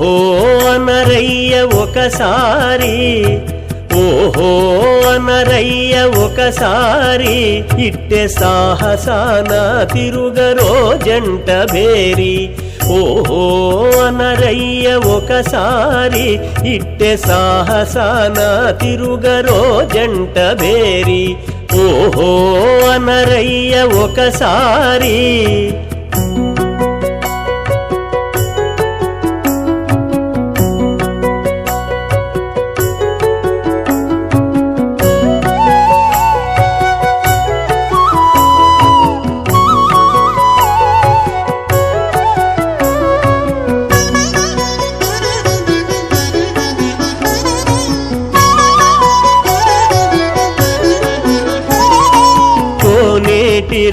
ఓహో అనరయ్య ఒకసారి, ఓహో అనరయ్య ఒకసారి, ఇట్టె సాహసాన తిరుగరో జంట భేరి. ఓహో అనరయ్య ఒకసారి, ఇట్టె సాహసాన తిరుగరో జంట భేరి. ఓహో అనరయ్య ఒకసారి.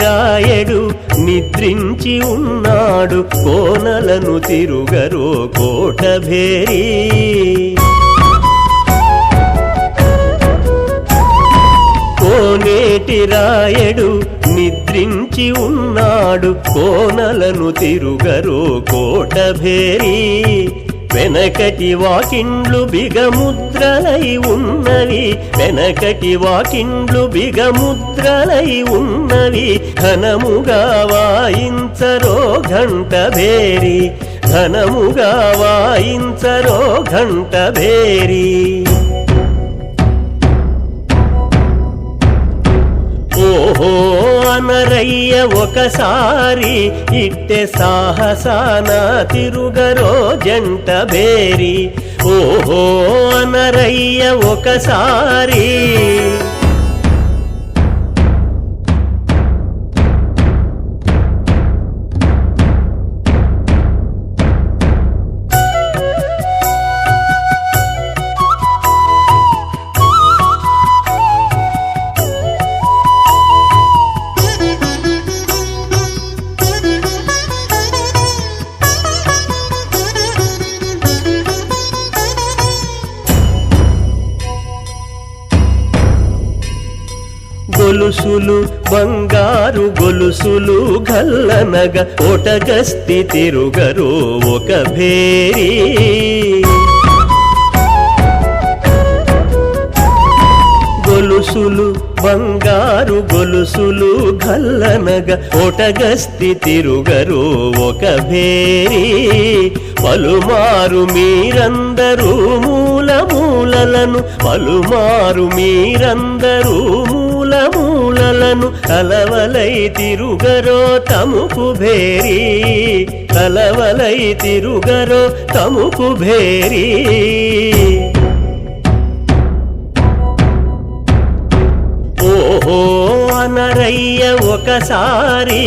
రాయడు నిద్రించి ఉన్నాడు, కోనలను తిరుగరో కోట భేరి. కోనేటి రాయడు నిద్రించి ఉన్నాడు, కోనలను తిరుగరో కోట భేరి. వెనకటి వాకిండ్లు బిగముద్రలై ఉన్నవి, వెనకటి వాకిండ్లు బిగముద్రలై ఉన్నవి, ఘనముగా వాయించరో ఘంట భేరి, ఘనముగా వాయించరో ఘంట భేరి. ఓహో అనరయ్య ఒకసారి, ఇట్టె సాహసాన తిరుగరో జంట భేరి. ఓహో అనరయ్య ఒకసారి. గొలుసులు బంగారు గొలుసులు గల్లనగ, ఒటగస్తి తిరుగరో ఒక భేరి. గొలుసులు బంగారు గొలుసులు గల్లనగ, ఒటగస్తి తిరుగరో ఒక భేరి. పలుమారు మీరందరూ మూల మూలలను, పలుమారు మీరందరూ మూల మూలలను, కలవలై తిరుగరో తముకు భేరి, కలవలై తిరుగరో తముకు భేరి. ఓహో అనరయ్య ఒకసారి,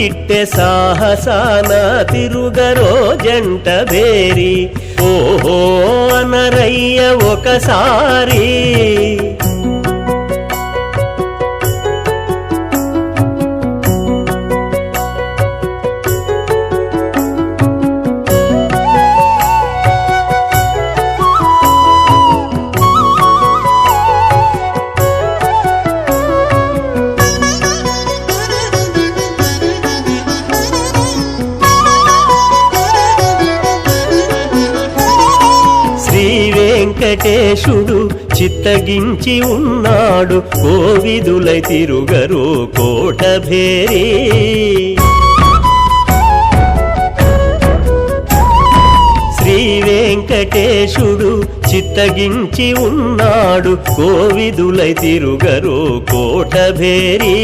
ఇట్టె సాహసాన తిరుగరో జంట భేరి. ఓహో అనరయ్య ఒకసారి. వెంకటేశుడు చిత్తగించి ఉన్నాడు, కోవిదులై తిరుగరో కోట భేరి. శ్రీ వెంకటేశుడు చిత్తగించి ఉన్నాడు, కోవిదులై తిరుగరో కోట భేరి.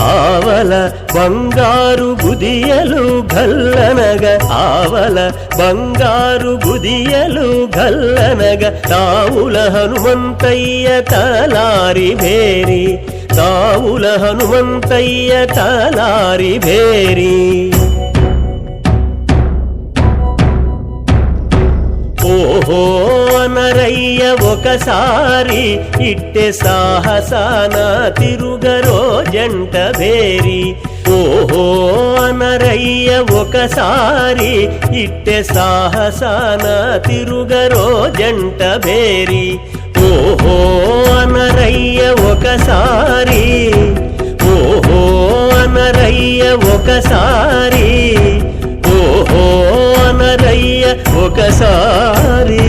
ఆవల బంగారు గుదియలు గల్లనగ, ఆవల బంగారు గుదియలు గల్లనగ, తావుల హనుమంతయ్య తలారి భేరి, తావుల హనుమంతయ్య తలారి భేరి. ఓహో అనరయ్య ఒకసారి, ఇట్టె సాహసాన తిరుగరో జంట భేరి. ఓహో అనరయ్య ఒకసారి, ఇట్టె సాహసాన తిరుగరో జంట భేరి. ఓహో అనరయ్య ఒకసారి, ఓహో అనరయ్య ఒకసారి, ఓహో అనరయ్య ఒకసారి